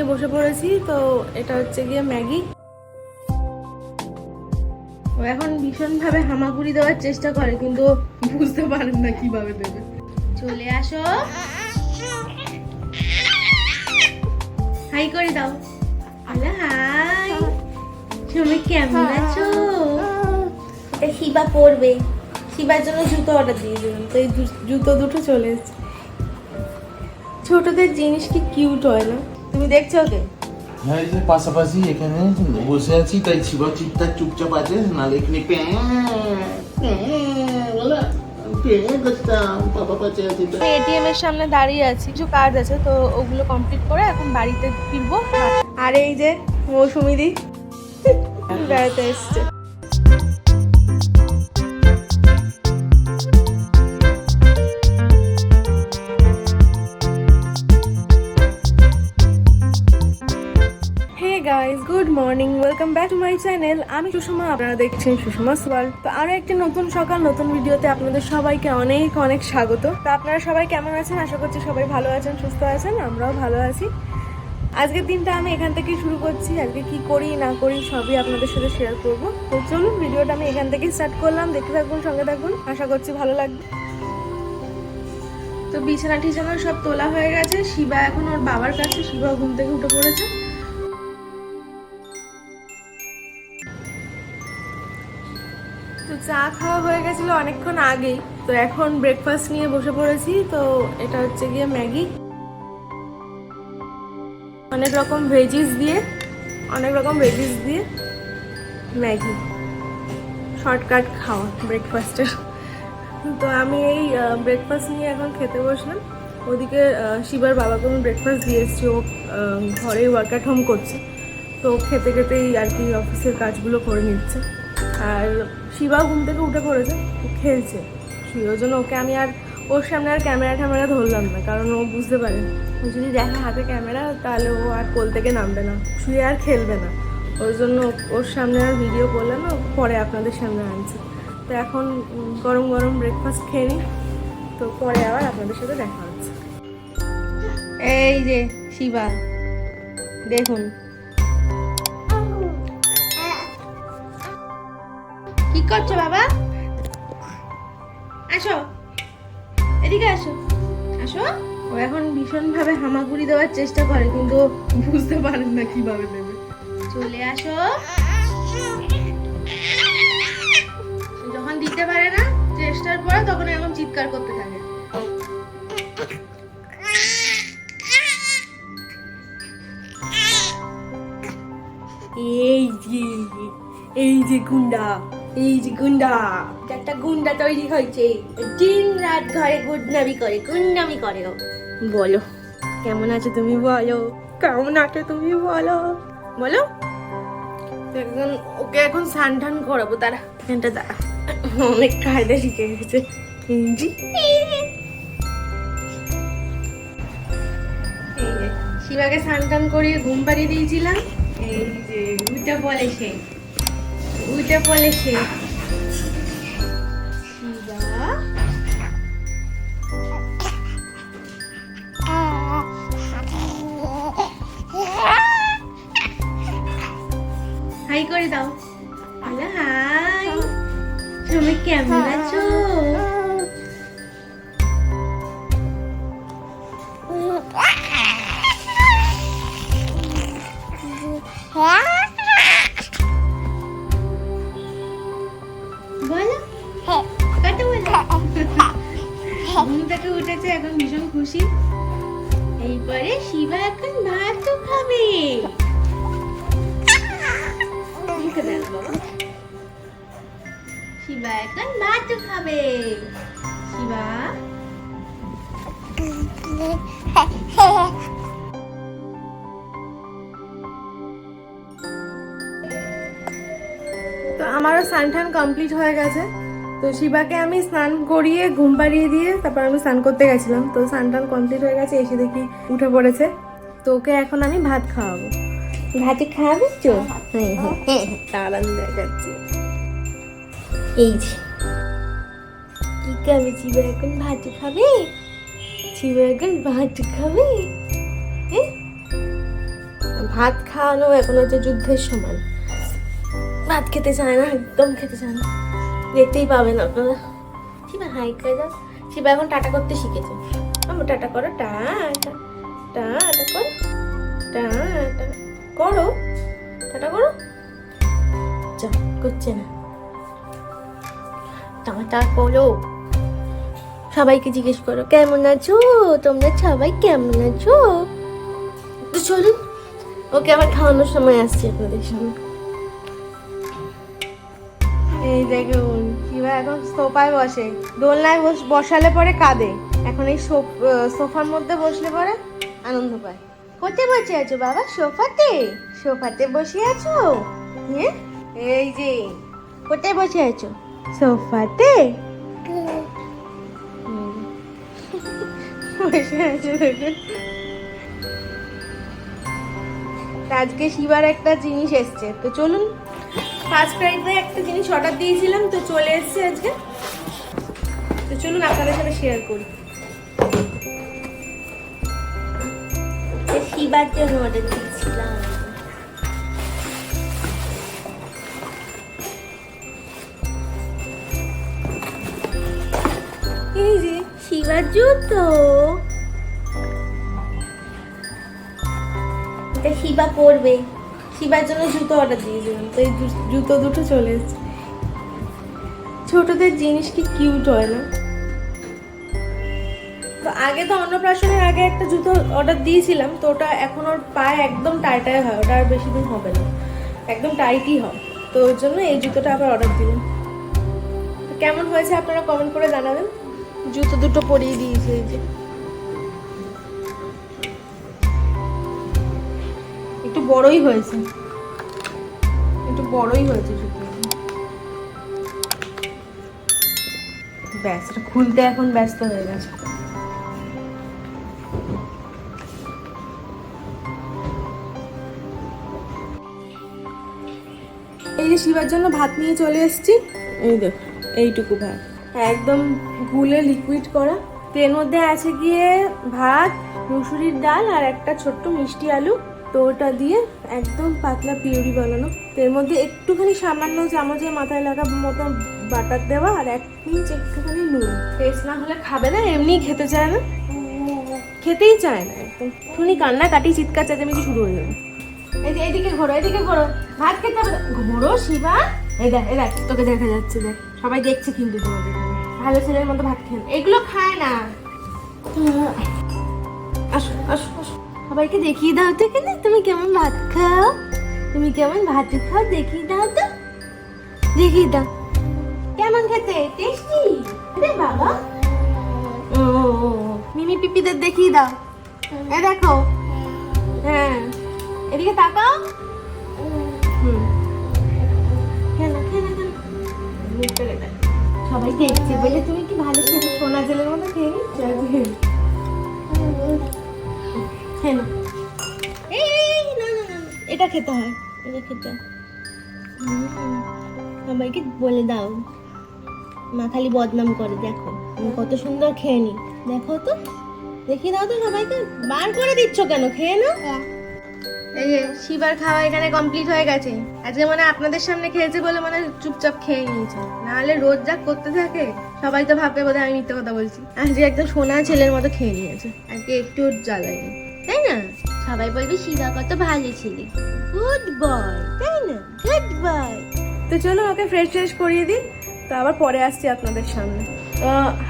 বসে পড়েছি। তো এটা হচ্ছে গিয়ে ম্যাগি। ও এখন ভীষণভাবে হামাগুড়ি দেওয়ার চেষ্টা করে, কিন্তু বুঝতে পারেন না কিভাবে দেবে। চলে আসো, হাই করে দাও। আলা হাই, তুমি কেমন আছো? এটা শিবা পরবে, শিবার জন্য জুতো অর্ডার দিয়ে দিলাম, তো এই জুতো দুটো চলে এসেছে। ছোটদের জিনিস কি কিউট হয় না? তুমি দেখছো ওকে? হ্যাঁ, এই যে পাশাপাশি এখানে বসে আছি, তাই শিবা চুপচাপ আছে, নাহলে এখানে এটিএম এর সামনে দাঁড়িয়ে আছি, কিছু কাজ আছে, তো ওগুলো কমপ্লিট করে এখন বাড়িতে ফিরবো। আর এই যে মৌসুমিদি বেড়াতে এসছে। Guys, good morning, welcome back to my channel. আমি সুষমা, আপনারা দেখছেন সুষমাস ওয়ার্ল্ড। তো আরো একটি নতুন সকাল, নতুন ভিডিওতে আপনাদের সবাইকে অনেক অনেক স্বাগত। তো আপনারা সবাই কেমন আছেন? আশা করছি সবাই ভালো আছেন, সুস্থ আছেন, আমরাও ভালো আছি। আজকের দিনটা আমি এখান থেকেই শুরু করছি। আজকে কি করি না করি সবই আপনাদের সাথে শেয়ার করব। তো চলুন, ভিডিওটা আমি এখান থেকেই স্টার্ট করলাম। দেখতে থাকুন, সঙ্গে থাকুন, আশা করছি ভালো লাগবে। তো বিছানা টিছানা সব তোলা হয়ে গেছে। শিবা এখন ওর বাবার কাছে, শিবা ঘুম থেকে উঠে পড়েছে। তো চা খাওয়া হয়ে গেছিলো অনেকক্ষণ আগেই, তো এখন ব্রেকফাস্ট নিয়ে বসে পড়েছি। তো এটা হচ্ছে গিয়ে ম্যাগি, অনেক রকম ভেজিস দিয়ে ম্যাগি, শর্টকাট খাওয়া ব্রেকফাস্টের। তো আমি এই ব্রেকফাস্ট নিয়ে এখন খেতে বসলাম। ওদিকে শিবার বাবাকে আমি ব্রেকফাস্ট দিয়ে এসেছি, ও ঘরে ওয়ার্ক অ্যাট হোম করছে, তো খেতে খেতেই আর কি অফিসের কাজগুলো করে নিচ্ছে। আর শিবাও ঘুম থেকে উঠে পড়েছে, খেলছে শুয়ে, ওই জন্য ওকে আমি আর ওর সামনে আর ক্যামেরা ধরলাম না, কারণ ও বুঝতে পারে ও যদি দেখে হাতে ক্যামেরা তাহলে ও আর কোল থেকে নামবে না, শুয়ে আর খেলবে না। ওই জন্য ওর সামনে আর ভিডিও করলাম না, পরে আপনাদের সামনে আনছি। তো এখন গরম গরম ব্রেকফাস্ট খেয়ে নিই, তো পরে আবার আপনাদের সাথে দেখা হচ্ছে। এই যে শিবা, দেখুন কি করছো বাবা? আসো, এদিকে আসো, আসো। ও এখন ভীষণভাবে হামাগুড়ি দেওয়ার চেষ্টা করে, কিন্তু বুঝতে পারেন না কিভাবে দেবে। চলে আসো। যখন দিতে পারে না চেষ্টার পরে, তখন এরকম চিৎকার করতে থাকে। এই যে গুন্ডা, একটা গুন্ডা তৈরি হয়েছে, দিন রাত ঘরে গুন্ডামি করে। বলো কেমন আছো তুমি? বলো বলো। এখন ওকে এখন স্নান করাবো, তারা এখানটা দাঁড়া, অনেক কায়দা শিখে গেছে। শিবাকে স্নান করিয়ে ঘুম পাড়িয়ে দিয়েছিলাম। এই যে উঠে পড়ে সে, শিবা হাই করে দাও। আলা হাই, তুমি কেমন আছো? ঘুম থেকে উঠেছে, এখন ভীষণ খুশি। এইবারে শিবা এখন ভাত খাবে। শিবা এখন ভাত খাবে। শিবা তো আমারও স্নান কমপ্লিট হয়ে গেছে। তো শিবাকে আমি স্নান করিয়ে ঘুম পাড়িয়ে দিয়ে তারপর আমি স্নান করতে গেছিলাম। তো স্নান কমপ্লিট হয়ে গেছে, এসে দেখি উঠে পড়েছে। তো ওকে এখন আমি ভাত খাওয়াবো। ভাতে খাওয়াবি তো? হ্যাঁ, দাঁড়ান দেখাচ্ছি। এই যে কি খাবে শিবা, এখন ভাত খাবে। ভাত খাওয়ানো এখন হচ্ছে যুদ্ধের সমান। ভাত খেতে চায় না, একদম খেতে চায় না, দেখতেই পাবেন আপনারা। শিবা হাই করে দাও। শিবা এখন টাটা করতে শিখেছে। আমার টাটা করো, টাটা টাটা করো, টাটা করো, টাটা করো। যা করছে না, টাটা করো। সবাইকে জিজ্ঞেস করো কেমন আছো, তোমরা সবাই কেমন আছো। তো চলুন, ওকে আবার খাওয়ানোর সময় আসছে আপনাদের সামনে। এই দেখুন শিবা এখন সোফায় বসে। দোলনায় বসালে পরে কাঁদে, এখন এই সোফার মধ্যে বসলে পরে আনন্দ পায়। কোথায় বসে আছো বাবা? সোফাতে? সোফাতে বসে আছো? হ্যাঁ, এই যে কোথায় বসে আছো? সোফাতে বসে আছো দেখুন। আজকে শিবার একটা জিনিস এসছে, তো চলুন। ফার্স্ট প্রাইজে একটা জিনিস অর্ডার দিয়েছিলাম, তো চলে এসছে আজকে। তো চলুন আপনাদের সাথে শেয়ার করি। শিবার জন্য অর্ডার দিয়েছিলাম। এই যে শিবার জুতো, এটা শিবা পরবে। শিবার জন্য জুতো অর্ডার দিয়েছিলাম, তো এই জুতো দুটো চলে এসেছে। ছোটদের জিনিস কি কিউট হয় না? তো আগে তো অন্নপ্রাশনের আগে একটা জুতো অর্ডার দিয়েছিলাম, তো ওটা এখন ওর পায়ে একদম টাইটাই হয়, ওটা আর বেশি দিন হবে না, একদম টাইটই হয়। তো ওর জন্য এই জুতোটা আবার অর্ডার দিলাম। তো কেমন হয়েছে আপনারা কমেন্ট করে জানাবেন। জুতো দুটো পরিয়ে দিয়েছে, এই যে একটু বড়ই হয়েছে, একটু বড়ই হয়েছে জুতো। ব্যাস, এটা খুলতে এখন ব্যস্ত হয়ে গেছে। এই যে শিবার জন্য ভাত নিয়ে চলে এসেছি। এই দেখো, এইটুকু ভাত একদম গুলে লিকুইড করা। এর মধ্যে আছে গিয়ে ভাত, মুসুরির ডাল আর একটা ছোট্ট মিষ্টি আলু। তো ওটা দিয়ে একদম পাতলা পিউরি বানানো। তো এর মধ্যে একটুখানি সামান্য চামচের মাথায় লাগা মতো বাটার দেওয়া আর 1 পিঞ্চ একটুখানি নুন। টেস্ট না হলে খাবে না, এমনি খেতে চায় না, খেতেই চায় না একদম। শুনি কান্না কাটি, চিৎকার চেঁচামেচি শুরু হয়ে যাবে। এই যে এদিকে ঘোরো, এদিকে ঘোরো, ভাত খেতে হবে। ঘোরো শিবা, এই দেখ, এই দেখ, তোকে দেখা যাচ্ছে, দেখ সবাই দেখছে কিন্তু তোমাকে। ভালো ছেলের মতো ভাত খেয়ে, এগুলো খায় না। আসো আসো আসো, সবাইকে দেখিয়ে দাও তো এখানে তুমি কেমন ভাত খাও, তুমি কেমন ভাত খাও, দেখিয়ে দাও তো, দেখিয়ে দাও কেমন খেতে, টেস্টি রে বাবা। ও মিমি পিপিদের দেখিয়ে দাও, এ দেখো, হ্যাঁ এদিকে তাকাও। সবাই দেখছে বলে তুমি কি ভালো ছেলে, সোনা ছেলের মতো খেয়ে নিচ্ছ। এটা খেতে হয়, এটা খেতে হয়। সবাইকে বলে দাও, মা খালি বদনাম করে। দেখো আমি কত সুন্দর খেয়ে নি, দেখো তো, দেখিয়ে দাও তো সবাইকে। বার করে দিচ্ছ কেন, খেয়ে না। এই যে শিবার খাওয়া এখানে কমপ্লিট হয়ে গেছে। আজকে মানে আপনাদের সামনে খেয়েছে বলে মানে চুপচাপ খেয়ে নিয়েছে, নাহলে রোজ যা করতে থাকে সবাই তো ভাববে বোধহয় আমি মিথ্যে কথা বলছি। আজকে একদম সোনা ছেলের মতো খেয়ে নিয়েছে, আজকে একটু জ্বালায়নি, তাই না? সবাই বলবে শিবা কত ভালো ছেলে, গুড বয়, তাই না? Good boy. তো চলো ওকে ফ্রেশ করিয়ে দিই, তো আবার পরে আসছি আপনাদের সামনে।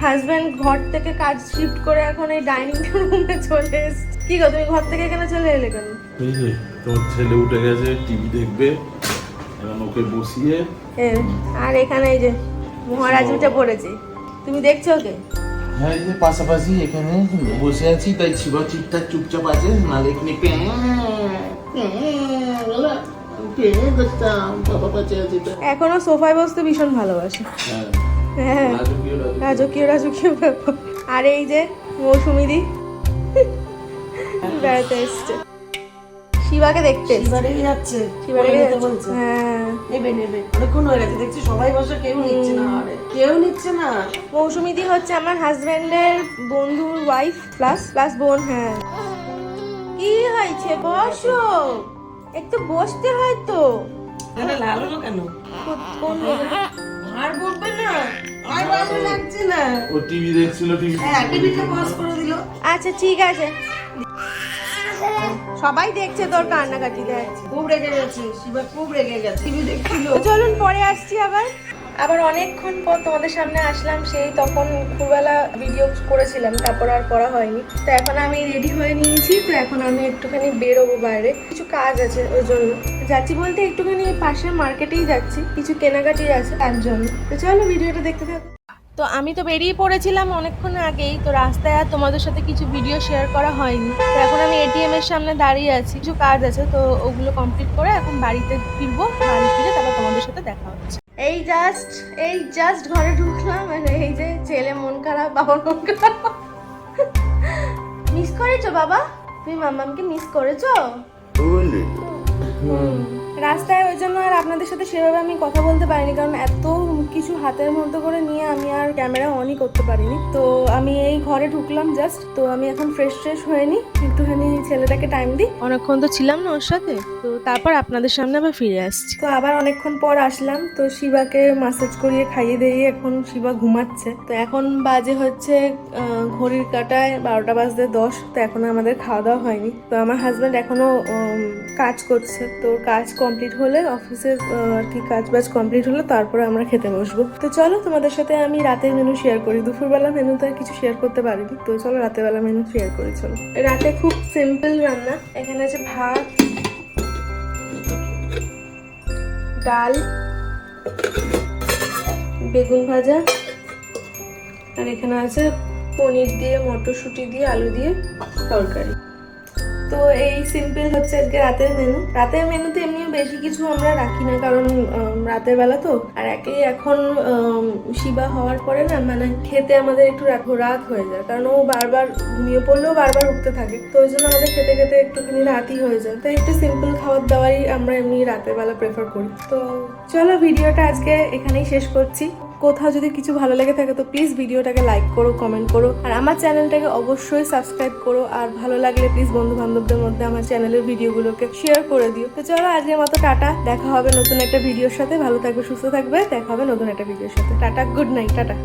হাজব্যান্ড ঘর থেকে কাজ শিফট করে এখন এই ডাইনিং রুমে চলে এসেছে। কি গো, তুমি ঘর থেকে এখানে চলে এলে কেন? এই যে তোমার ছেলে উঠে গেছে, টিভি দেখবে, এখন ওকে বসিয়ে। আর এখানে এই যে মহারাজ উঠে পড়েছে, তুমি দেখছো ওকে? হ্যাঁ, এই যে পাশাপাশি এখানে বসে আছি, তাই শিবা চুপচাপ আছে, নালে এখানে এখনো সোফায় বসতে ভীষণ ভালোবাসে। হ্যাঁ, রাজকীয় ব্যাপার। আর এই যে মৌসুমিদি বেড়াতে এসছে শিবাকে দেখতে। শিবারেই যাচ্ছে, শিবারে নিতে বলছে। হ্যাঁ, নেবে অনেকক্ষণ হয়ে গেছে, দেখছি সবাই বসে, কেউ নিচ্ছে না। আরে কেউ নিচ্ছে না। মৌসুমিদি হচ্ছে আমার হাজবেন্ডের বন্ধুর ওয়াইফ প্লাস বোন। হ্যাঁ, কি হয়েছে? বসো, একটু বসতে হয় তো। আরে লাল হলো কেন? কোন আর বলবে না, আর ভালো লাগছে না। ও টিভি দেখছিল, হ্যাঁ, টিভিটা পজ করে দিল। আচ্ছা ঠিক আছে, সবাই দেখছে তোর কান্নাকাটি। দেখ খুব রেগে গেছে, শিবা খুব রেগে গেছে। টিভি দেখছিল। তো চলুন পরে আসছি আবার অনেকক্ষণ পর তোমাদের সামনে আসলাম। সেই তখন দুপুরবেলা ভিডিও করেছিলাম, তারপর আর করা হয়নি। তো এখন আমি রেডি হয়ে নিয়েছি। তো এখন আমি একটুখানি বেরোবো বাইরে, কিছু কাজ আছে ওই জন্য যাচ্ছি। বলতে একটুখানি পাশের মার্কেটেই যাচ্ছি, কিছু কেনাকাটি আছে তার জন্য। তো চলো ভিডিওটা দেখতে থাকো। তো আমি তো বেরিয়ে পড়েছিলাম অনেকক্ষণ আগেই। তো রাস্তায় আর তোমাদের সাথে কিছু ভিডিও শেয়ার করা হয়নি। তো এখন আমি এটিএম এর সামনে দাঁড়িয়ে আছি, কিছু কাজ আছে, তো ওগুলো কমপ্লিট করে এখন বাড়িতে ফিরবো। বাড়ি ফিরে তারপর তোমাদের সাথে দেখা হচ্ছে। এই জাস্ট ঘরে ঢুকলাম, মানে এই যে ছেলে মন খারাপ, বাবার মন খারাপ। মিস করেছো বাবা? তুমি মাম্মামকে মিস করেছো? রাস্তায় ওই জন্য আর আপনাদের সাথে সেভাবে আমি কথা বলতে পারিনি, কারণ এত কিছু হাতের মধ্যে করে নিয়ে আমি আর ক্যামেরা অনই করতে পারিনি। তো আমি এই ঘরে ঢুকলাম জাস্ট। তো আমি এখন ফ্রেশ হয়ে নি, একটুখানি ছেলেটাকে টাইম দিই। অনেকক্ষণ তো ছিলাম না ওর সাথে, তো তারপর আপনাদের সামনে আবার ফিরে আসছি। তো আবার অনেকক্ষণ পর আসলাম। তো শিবাকে ম্যাসাজ করিয়ে খাইয়ে দিয়ে এখন শিবা ঘুমাচ্ছে। তো এখন বাজে হচ্ছে ঘড়ির কাঁটায় 12টা বাজতে 10। তো এখনো আমাদের খাওয়া দাওয়া হয়নি। তো আমার হাজব্যান্ড এখনো কাজ করছে। তো কাজ কমপ্লিট হলে অফিসের আর কি কাজ বাজ কমপ্লিট হলে তারপরে আমরা খেতে বসবো। তো চলো তোমাদের সাথে আমি রাতের মেনু শেয়ার করি। দুপুরবেলা মেনু তো আর কিছু শেয়ার করতে পারিনি। তো চলো রাতের বেলা মেনু শেয়ার করি। চলো, রাতে খুব সিম্পল রান্না। এখানে আছে ভাত, ডাল, বেগুন ভাজা, আর এখানে আছে পনির দিয়ে, মটরশুঁটি দিয়ে, আলু দিয়ে তরকারি। তো এই সিম্পল হচ্ছে আজকে রাতের মেনু। রাতের মেনুতে এমনি বেশি কিছু আমরা রাখি না, কারণ রাতের বেলা তো। আর এখন শিবা হওয়ার পরে না, মানে খেতে আমাদের একটু রাত হয়ে যায়, কারণ ও বারবার ঘুমিয়ে পড়লেও বারবার উঠতে থাকে। তো ওই জন্য আমাদের খেতে খেতে একটুখানি রাতই হয়ে যায়। তো একটু সিম্পল খাবার দাবারই আমরা এমনি রাতের বেলা প্রেফার করি। তো চলো ভিডিওটা আজকে এখানেই শেষ করছি। কোথাও যদি কিছু ভালো লেগে থাকে তো প্লিজ ভিডিওটাকে লাইক করো, কমেন্ট করো, আর আমার চ্যানেলটাকে অবশ্যই সাবস্ক্রাইব করো। আর ভালো লাগলে প্লিজ বন্ধু বান্ধবদের মধ্যে আমার চ্যানেলের ভিডিওগুলোকে শেয়ার করে দিও। তো চলো আজকের মতো টাটা, দেখা হবে নতুন একটা ভিডিওর সাথে। ভালো থাকবে, সুস্থ থাকবে, দেখা হবে নতুন একটা ভিডিওর সাথে। Tata, good night, tata.